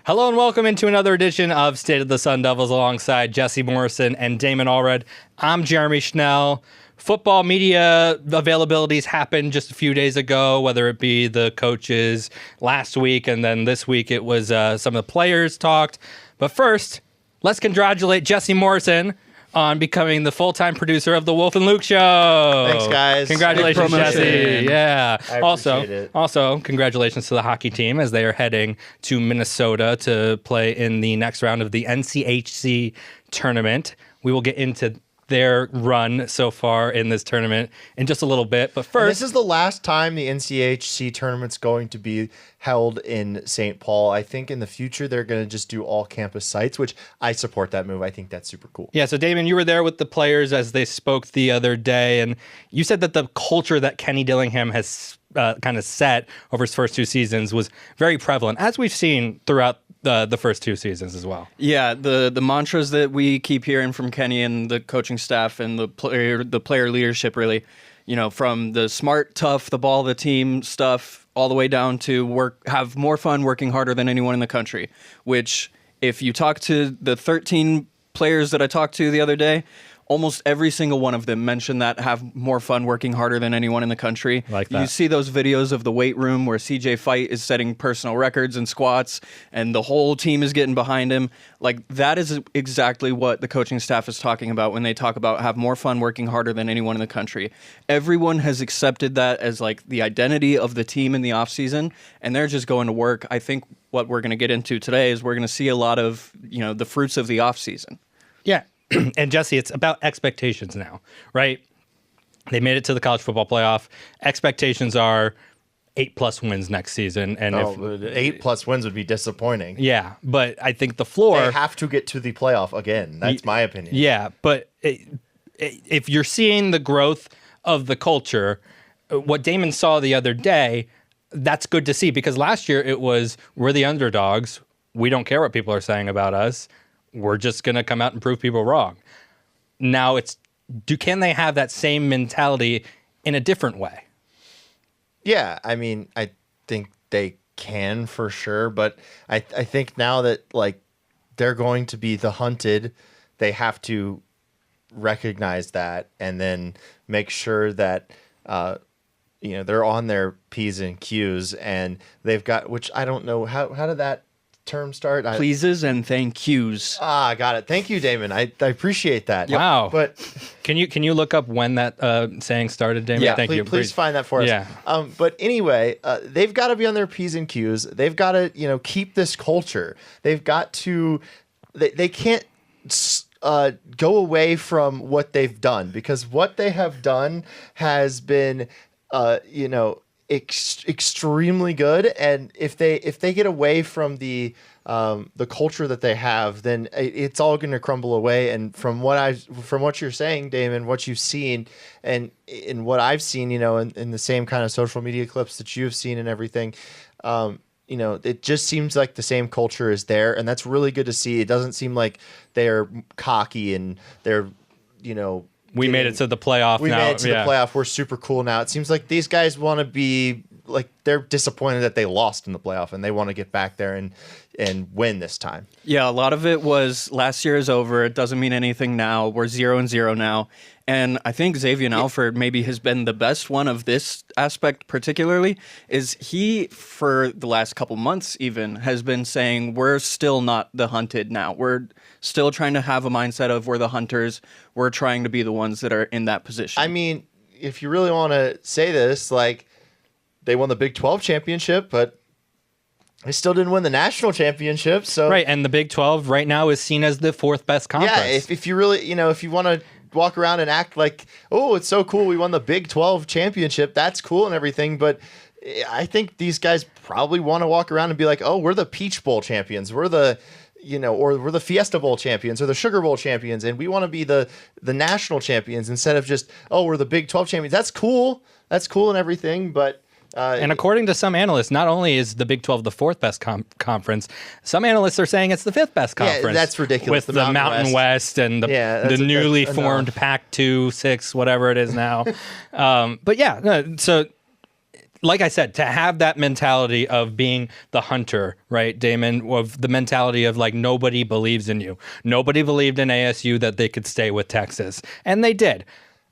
Hello and welcome into another edition of State of the Sun Devils alongside Jesse Morrison and Damon Allred. I'm Jeremy Schnell. Football media availabilities happened just a few days ago, whether it be the coaches last week and then this week it was some of the players talked. But first, let's congratulate Jesse Morrison on becoming the full-time producer of the Wolf and Luke Show. Thanks, guys. Congratulations, Jesse. Yeah. I appreciate it. Also, congratulations to the hockey team as they are heading to Minnesota to play in the next round of the NCHC tournament. We will get into their run so far in this tournament in just a little bit. But first, and this is the last time the NCHC tournament's going to be held in St. Paul. I think in the future they're going to just do all campus sites, which I support that move. I think that's super cool. Yeah, so Damon, you were there with the players as they spoke the other day, and you said that the culture that Kenny Dillingham has kind of set over his first two seasons was very prevalent, as we've seen throughout the first two seasons as well. Yeah, the mantras that we keep hearing from Kenny and the coaching staff and the player leadership, really, you know, from the smart, tough, the ball, the team stuff, all the way down to have more fun working harder than anyone in the country, which if you talk to the 13 players that I talked to the other day, almost every single one of them mentioned that have more fun working harder than anyone in the country. Like that. You see those videos of the weight room where CJ Fight is setting personal records and squats and the whole team is getting behind him. Like, that is exactly what the coaching staff is talking about when they talk about have more fun working harder than anyone in the country. Everyone has accepted that as like the identity of the team in the offseason, and they're just going to work. I think what we're going to get into today is we're going to see a lot of, you know, the fruits of the offseason. Yeah. And Jesse, it's about expectations now, right? They made it to the college football playoff. Expectations are 8+ wins next season. And 8+ wins would be disappointing. Yeah, but I think the floor... They have to get to the playoff again. That's my opinion. Yeah, but if you're seeing the growth of the culture, what Damon saw the other day, that's good to see. Because last year it was, we're the underdogs. We don't care what people are saying about us. We're just going to come out and prove people wrong. Now can they have that same mentality in a different way? Yeah, I mean, I think they can for sure, but I think now that like they're going to be the hunted, they have to recognize that and then make sure that they're on their P's and Q's, and they've got, which I don't know how did that term start? Pleases and thank yous. Got it. Thank you, Damon. I appreciate that. Wow. But can you look up when that saying started, Damon? Yeah, Thank you. Please find that for us. Yeah. But anyway, they've got to be on their P's and Q's. They've got to, keep this culture. They've got to. They can't go away from what they've done, because what they have done has been, extremely good, and if they get away from the culture that they have, then it's all going to crumble away. And from what you're saying, Damon, what you've seen, and in what I've seen, in the same kind of social media clips that you've seen and everything, it just seems like the same culture is there, and that's really good to see. It doesn't seem like they're cocky and they're, we made it to the playoff. We made it to the playoff. We're super cool now. It seems like these guys want to be like, they're disappointed that they lost in the playoff, and they want to get back there and win this time. Yeah, a lot of it was last year is over. It doesn't mean anything now. We're 0-0 now. And I think Xavier Alfred maybe has been the best one of this aspect particularly, is he, for the last couple months even, has been saying we're still not the hunted now. We're still trying to have a mindset of we're the hunters. We're trying to be the ones that are in that position. I mean, if you really want to say this, like, they won the Big 12 championship, but they still didn't win the national championship. So right, and the Big 12 right now is seen as the fourth best conference. Yeah, if you really, if you want to walk around and act like, oh, it's so cool, we won the Big 12 championship, that's cool and everything, but I think these guys probably want to walk around and be like, oh, we're the Peach Bowl champions, we're the or we're the Fiesta Bowl champions or the Sugar Bowl champions, and we want to be the national champions instead of just, oh, we're the Big 12 champions. That's cool and everything, but and according to some analysts, not only is the Big 12 the fourth best conference, some analysts are saying it's the fifth best conference. Yeah, that's ridiculous. With the Mountain West and the newly formed Pac-2, 6, whatever it is now. But yeah, so like I said, to have that mentality of being the hunter, right, Damon, of the mentality of like nobody believes in you. Nobody believed in ASU that they could stay with Texas, and they did.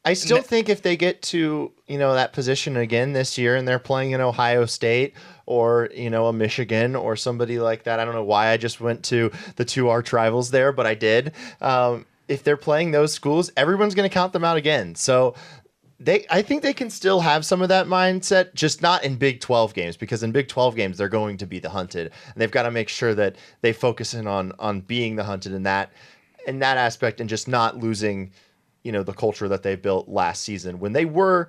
I still think if they get to, that position again this year and they're playing in Ohio State or, a Michigan or somebody like that, I don't know why I just went to the two arch rivals there, but I did. If they're playing those schools, everyone's going to count them out again. So I think they can still have some of that mindset, just not in Big 12 games, because in Big 12 games, they're going to be the hunted. And they've got to make sure that they focus in on being the hunted in that aspect and just not losing the culture that they built last season when they were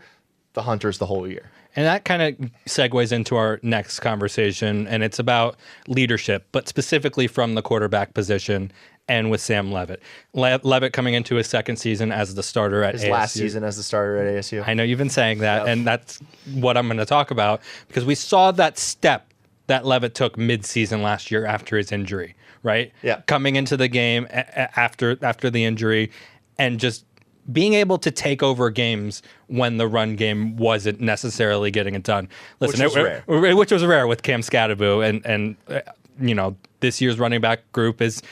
the hunters the whole year. And that kind of segues into our next conversation, and it's about leadership, but specifically from the quarterback position and with Sam Leavitt. Leavitt coming into his second season as the starter at ASU. His last season as the starter at ASU. I know you've been saying that, and that's what I'm going to talk about, because we saw that step that Leavitt took mid-season last year after his injury, right? Yeah. Coming into the game after the injury and just being able to take over games when the run game wasn't necessarily getting it done. Listen, which was rare with Cam Scadaboo, and this year's running back group is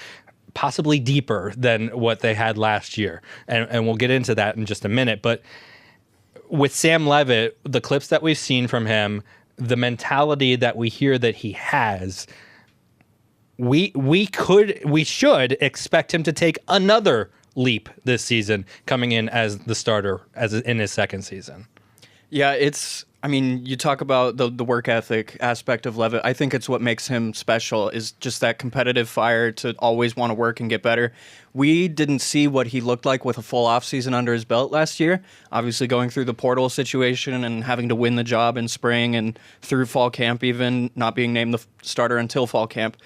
possibly deeper than what they had last year, and we'll get into that in just a minute. But with Sam Leavitt, the clips that we've seen from him, the mentality that we hear that he has, we should expect him to take another leap this season coming in as the starter in his second season. Yeah, you talk about the work ethic aspect of Leavitt. I think it's what makes him special is just that competitive fire to always want to work and get better. We didn't see what he looked like with a full offseason under his belt last year. Obviously going through the portal situation and having to win the job in spring and through fall camp, even not being named the starter until fall camp.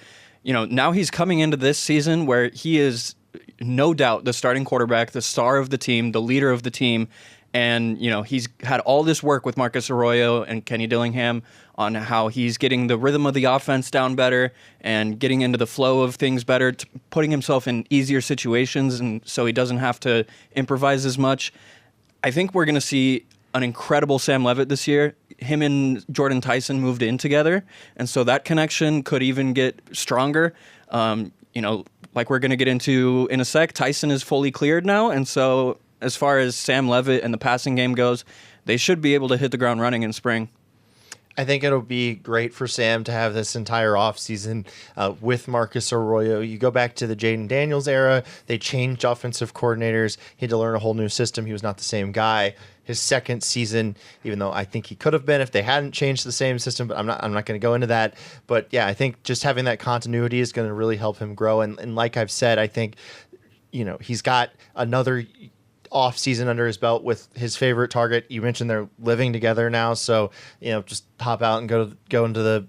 Now he's coming into this season where he is no doubt the starting quarterback, the star of the team, the leader of the team. And, he's had all this work with Marcus Arroyo and Kenny Dillingham on how he's getting the rhythm of the offense down better and getting into the flow of things better, putting himself in easier situations, and so he doesn't have to improvise as much. I think we're going to see an incredible Sam Leavitt this year. Him and Jordan Tyson moved in together, and so that connection could even get stronger. Like we're going to get into in a sec, Tyson is fully cleared now, and so as far as Sam Leavitt and the passing game goes, they should be able to hit the ground running in spring. I think it'll be great for Sam to have this entire offseason with Marcus Arroyo. You go back to the Jaden Daniels era, they changed offensive coordinators. He had to learn a whole new system. He was not the same guy. His second season, even though I think he could have been if they hadn't changed the same system, but I'm not going to go into that. But yeah, I think just having that continuity is going to really help him grow. And like I've said, I think, he's got another off season under his belt with his favorite target. You mentioned they're living together now, so just hop out and go into the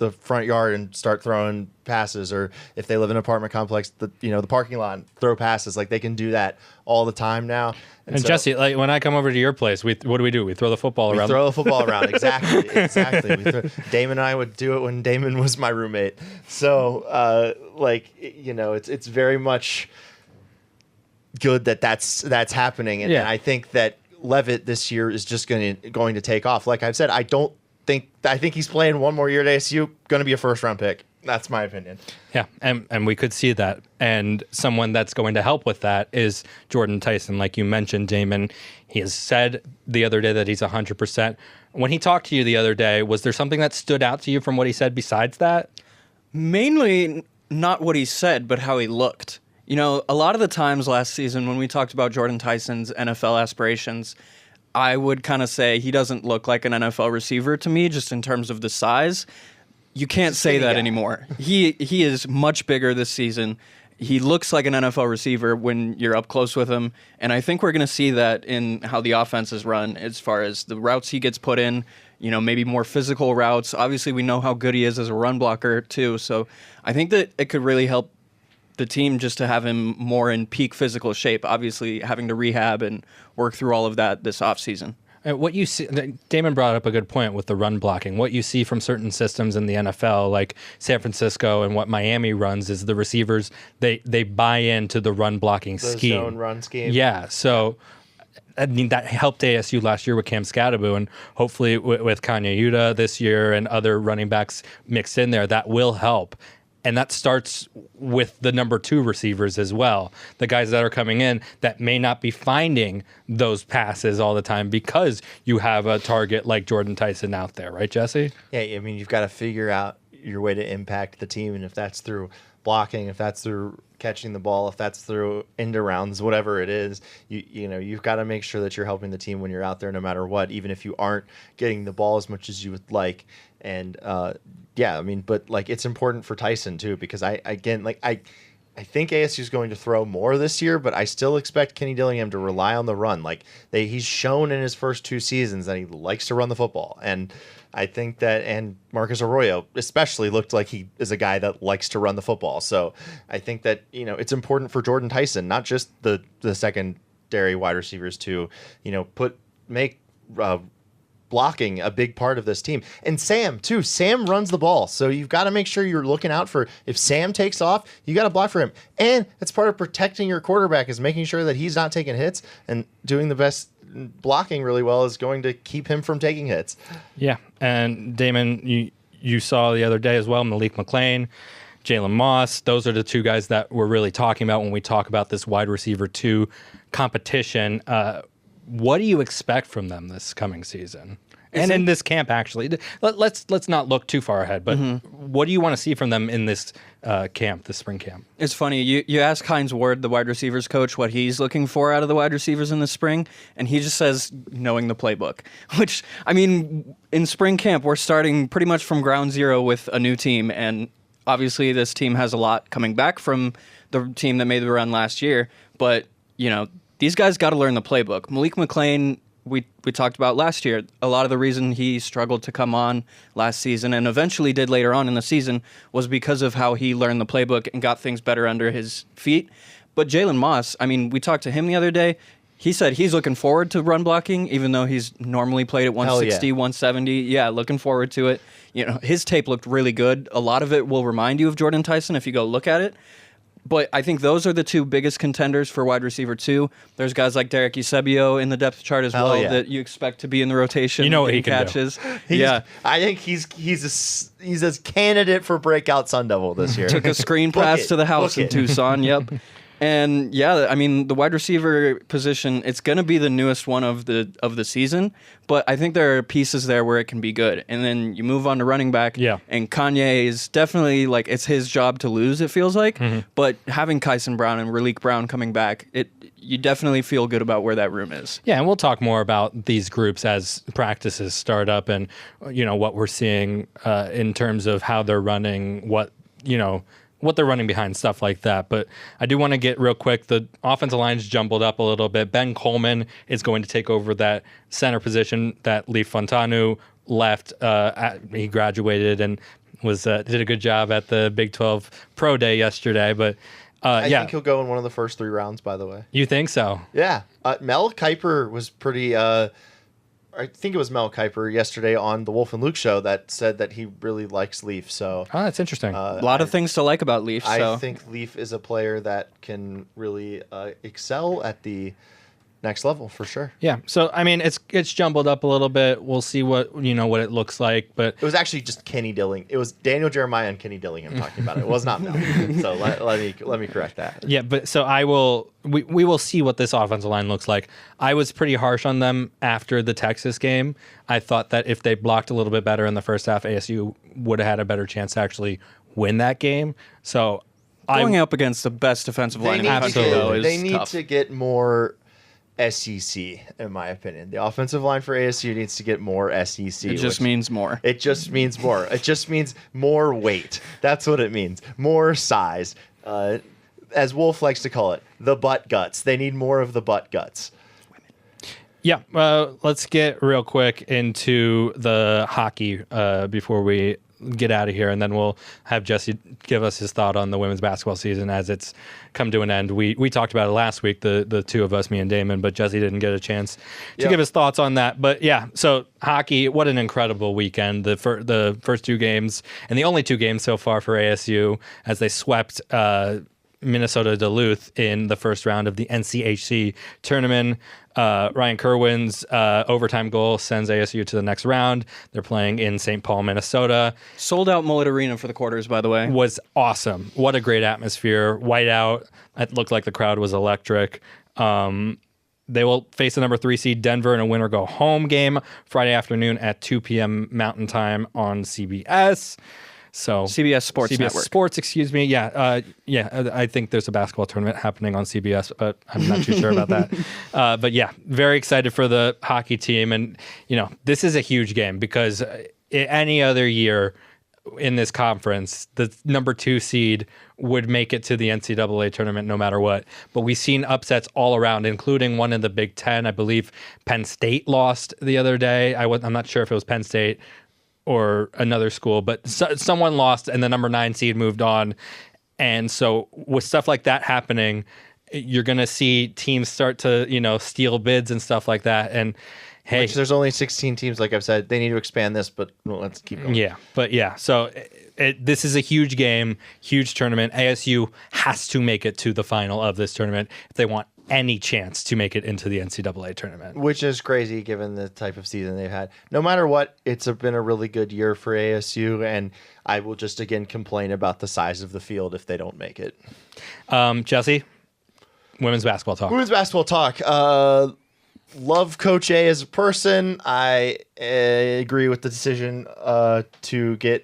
the front yard and start throwing passes, or if they live in an apartment complex, the parking lot, throw passes. Like they can do that all the time now. And so, Jesse, like when I come over to your place, what do? We throw the football around. We throw the football around. Exactly. Damon and I would do it when Damon was my roommate. So it's very much good that's happening, and I think that Leavitt this year is just going to take off. Like I've said, I think he's playing one more year at ASU, going to be a first round pick. That's my opinion. Yeah, and we could see that. And someone that's going to help with that is Jordan Tyson. Like you mentioned, Damon, he has said the other day that he's 100%. When he talked to you the other day, was there something that stood out to you from what he said besides that? Mainly not what he said, but how he looked. A lot of the times last season when we talked about Jordan Tyson's NFL aspirations, I would kind of say he doesn't look like an NFL receiver to me, just in terms of the size. You can't say that anymore. He is much bigger this season. He looks like an NFL receiver when you're up close with him, and I think we're going to see that in how the offense is run as far as the routes he gets put in, maybe more physical routes. Obviously, we know how good he is as a run blocker, too, so I think that it could really help the team just to have him more in peak physical shape, obviously having to rehab and work through all of that this offseason. What you see, Damon brought up a good point with the run blocking. What you see from certain systems in the NFL, like San Francisco and what Miami runs, is the receivers, they buy into the run blocking scheme. Zone run scheme. Yeah, so I mean, that helped ASU last year with Cam Scadaboo, and hopefully with Kanye Yuta this year and other running backs mixed in there, that will help. And that starts with the number 2 receivers as well. The guys that are coming in that may not be finding those passes all the time because you have a target like Jordan Tyson out there, right, Jesse? Yeah, I mean, you've got to figure out your way to impact the team, and if that's through blocking, if that's through catching the ball, if that's through end arounds, whatever it is, you've got to make sure that you're helping the team when you're out there, no matter what, even if you aren't getting the ball as much as you would like. And yeah, I mean, but like it's important for Tyson too, because I think ASU is going to throw more this year, but I still expect Kenny Dillingham to rely on the run. Like he's shown in his first 2 seasons that he likes to run the football, and I think that, and Marcus Arroyo especially looked like he is a guy that likes to run the football. So I think that, it's important for Jordan Tyson, not just the secondary wide receivers, to, make blocking a big part of this team. And Sam too. Sam runs the ball. So you've got to make sure you're looking out for, if Sam takes off, you got to block for him. And it's part of protecting your quarterback, is making sure that he's not taking hits, and doing the best blocking really well is going to keep him from taking hits. Yeah. And Damon, you saw the other day as well, Malik McClain, Jalen Moss. Those are the 2 guys that we're really talking about when we talk about this wide receiver 2 competition. What do you expect from them this coming season? And in this camp, actually, let's not look too far ahead, but what do you want to see from them in this camp, this spring camp? It's funny. You ask Hines Ward, the wide receivers coach, what he's looking for out of the wide receivers in the spring, and he just says knowing the playbook. Which, I mean, in spring camp, we're starting pretty much from ground zero with a new team, and obviously this team has a lot coming back from the team that made the run last year, but, these guys got to learn the playbook. Malik McClain, we talked about last year. A lot of the reason he struggled to come on last season, and eventually did later on in the season, was because of how he learned the playbook and got things better under his feet. But Jalen Moss, I mean, we talked to him the other day. He said he's looking forward to run blocking, even though he's normally played at 160, 170. Yeah, looking forward to it. His tape looked really good. A lot of it will remind you of Jordan Tyson if you go look at it. But I think those are the 2 biggest contenders for wide receiver 2. There's guys like Derek Eusebio in the depth chart as well that you expect to be in the rotation. What he can catches. do. I think he's a candidate for breakout Sun Devil this year. Took a screen pass to the house in Tucson. Yep. And yeah, I mean, the wide receiver position, it's going to be the newest one of the season, but I think there are pieces there where it can be good. And then you move on to running back, and Kanye is definitely, like, it's his job to lose, it feels like. But having Kyson Brown and Raleek Brown coming back, you definitely feel good about where that room is. Yeah, and we'll talk more about these groups as practices start up, and what we're seeing in terms of how they're running, what they're running behind, stuff like that. But I do want to get real quick, the offensive line's jumbled up a little bit. Ben Coleman is going to take over that center position that Leif Fontanu left. He graduated and did a good job at the Big 12 Pro Day yesterday. But I think he'll go in one of the first 3 rounds, by the way. You think so? Yeah. Mel Kiper was pretty... I think it was Mel Kiper yesterday on the Wolf and Luke show that said that he really likes Leaf. So that's interesting. A lot of things to like about Leaf. I think Leaf is a player that can really excel at the next level for sure. Yeah. So I mean, it's jumbled up a little bit. We'll see what it looks like. But it was actually just Kenny Dillingham. It was Daniel Jeremiah and Kenny Dillingham talking about it. It was not Mel. So let me correct that. Yeah. But so we will see what this offensive line looks like. I was pretty harsh on them after the Texas game. I thought that if they blocked a little bit better in the first half, ASU would have had a better chance to actually win that game. So going up against the best defensive line in the country, though, is they need tough. to get more SEC, in my opinion. The offensive line for ASU needs to get more SEC. It just means more. It just means more. It just means more weight. That's what it means. More size. As Wolf likes to call it, the butt guts. They need more of the butt guts. Yeah, let's get real quick into the hockey before we get out of here, and then we'll have Jesse give us his thought on the women's basketball season as it's come to an end. We talked about it last week, the 2 of us, me and Damon, but Jesse didn't get a chance to give his thoughts on that. But yeah, so hockey, what an incredible weekend. The first 2 games, and the only 2 games so far for ASU, as they swept Minnesota Duluth in the first round of the NCHC tournament. Ryan Kerwin's overtime goal sends ASU to the next round. They're playing in St. Paul, Minnesota. Sold out Mullet Arena for the quarters, by the way. Was awesome. What a great atmosphere. White out. It looked like the crowd was electric. They will face the number 3 seed Denver in a win or go home game Friday afternoon at 2 p.m. Mountain Time on CBS. So CBS Sports Network. Sports, excuse me. Yeah, I think there's a basketball tournament happening on CBS, but I'm not too sure about that. But yeah, very excited for the hockey team. And, this is a huge game because any other year in this conference, the number 2 seed would make it to the NCAA tournament no matter what. But we've seen upsets all around, including one in the Big Ten. I believe Penn State lost the other day. I'm not sure if it was Penn State or another school, but someone lost and the number 9 seed moved on. And so with stuff like that happening, you're going to see teams start to, steal bids and stuff like that. And hey, which there's only 16 teams, like I've said. They need to expand this, but let's keep going. Yeah, but yeah, so this is a huge game, huge tournament. ASU has to make it to the final of this tournament if they want any chance to make it into the NCAA tournament. Which is crazy given the type of season they've had. No matter what, it's been a really good year for ASU, and I will just again complain about the size of the field if they don't make it. Jesse, women's basketball talk. Women's basketball talk. Love Coach A as a person. I agree with the decision to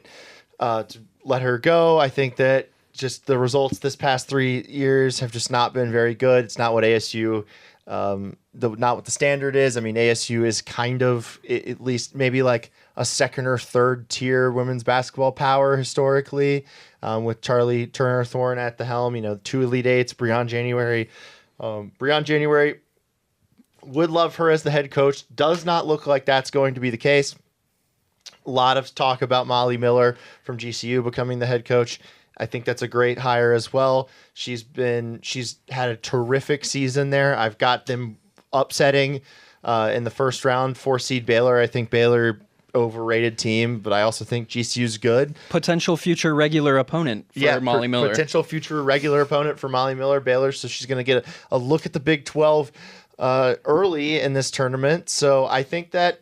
let her go. I think that just the results this past 3 years have just not been very good. It's not what ASU, not what the standard is. I mean, ASU is kind of at least maybe like a second or third tier women's basketball power historically, with Charlie Turner-Thorne at the helm. 2 Elite Eights, Breon January. Breon January, would love her as the head coach. Does not look like that's going to be the case. A lot of talk about Molly Miller from GCU becoming the head coach. I think that's a great hire as well. She's had a terrific season there. I've got them upsetting in the first round 4 seed Baylor. I think Baylor overrated team, but I also think GCU's good. Potential future regular opponent for Molly Miller. Potential future regular opponent for Molly Miller, Baylor. So she's going to get a look at the Big 12 early in this tournament. So I think that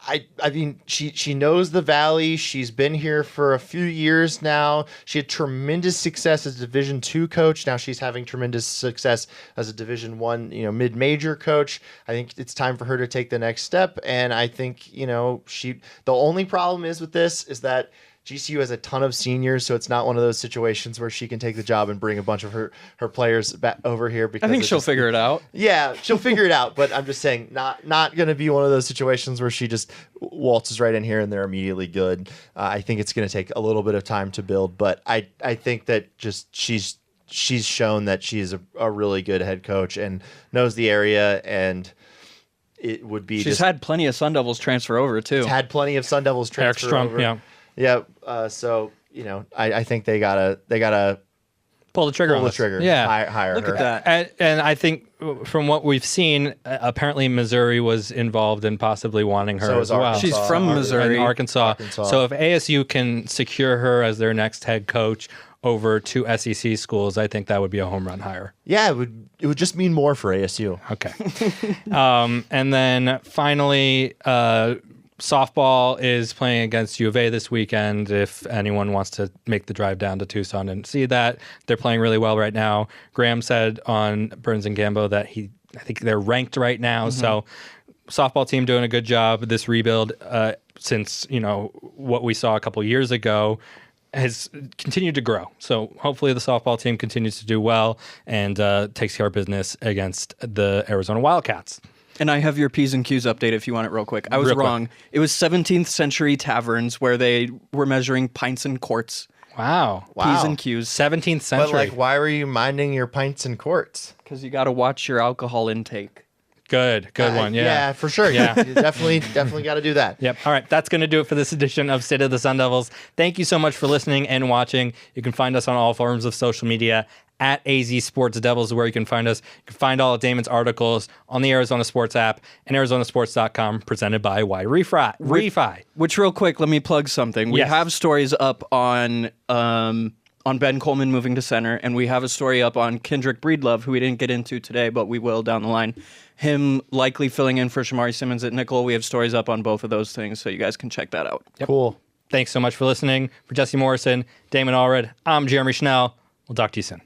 I mean, she knows the Valley. She's been here for a few years now. She had tremendous success as a Division II coach. Now she's having tremendous success as a Division I, mid-major coach. I think it's time for her to take the next step. And I think, the only problem with this is that GCU has a ton of seniors, so it's not one of those situations where she can take the job and bring a bunch of her players back over here. Because I think she'll figure it out. Yeah, she'll figure it out. But I'm just saying, not going to be one of those situations where she just waltzes right in here and they're immediately good. I think it's going to take a little bit of time to build. But I think that just she's shown that she's a really good head coach and knows the area, and it would be. She's had plenty of Sun Devils transfer over too. Had plenty of Sun Devils transfer over. Yeah. Yeah, so I think they gotta pull the trigger. Yeah, hire Look her. at that. And I think from what we've seen, apparently Missouri was involved in possibly wanting her So as is well. Arkansas. She's from Missouri, and Arkansas. So if ASU can secure her as their next head coach over 2 SEC schools, I think that would be a home run hire. Yeah, it would just mean more for ASU. Okay. And then finally, softball is playing against U of A this weekend. If anyone wants to make the drive down to Tucson and see that, they're playing really well right now. Graham said on Burns and Gambo that I think they're ranked right now. Mm-hmm. So softball team doing a good job. This rebuild, since what we saw a couple years ago, has continued to grow. So hopefully the softball team continues to do well and takes care of business against the Arizona Wildcats. And I have your P's and Q's update if you want it real quick. I was wrong. It was 17th century taverns where they were measuring pints and quarts. Wow. P's and Q's. 17th century. But why were you minding your pints and quarts? Because you got to watch your alcohol intake. Good one. Yeah. Yeah, for sure. Yeah, you definitely got to do that. Yep. All right. That's going to do it for this edition of State of the Sun Devils. Thank you so much for listening and watching. You can find us on all forms of social media at AZ Sports Devils, where you can find us. You can find all of Damon's articles on the Arizona Sports app and ArizonaSports.com, presented by Refi. Which, real quick, let me plug something. We have stories up on on Ben Coleman moving to center, and we have a story up on Kendrick Breedlove, who we didn't get into today, but we will down the line. Him likely filling in for Shamari Simmons at nickel. We have stories up on both of those things, so you guys can check that out. Yep. Cool. Thanks so much for listening. For Jesse Morrison, Damon Allred, I'm Jeremy Schnell. We'll talk to you soon.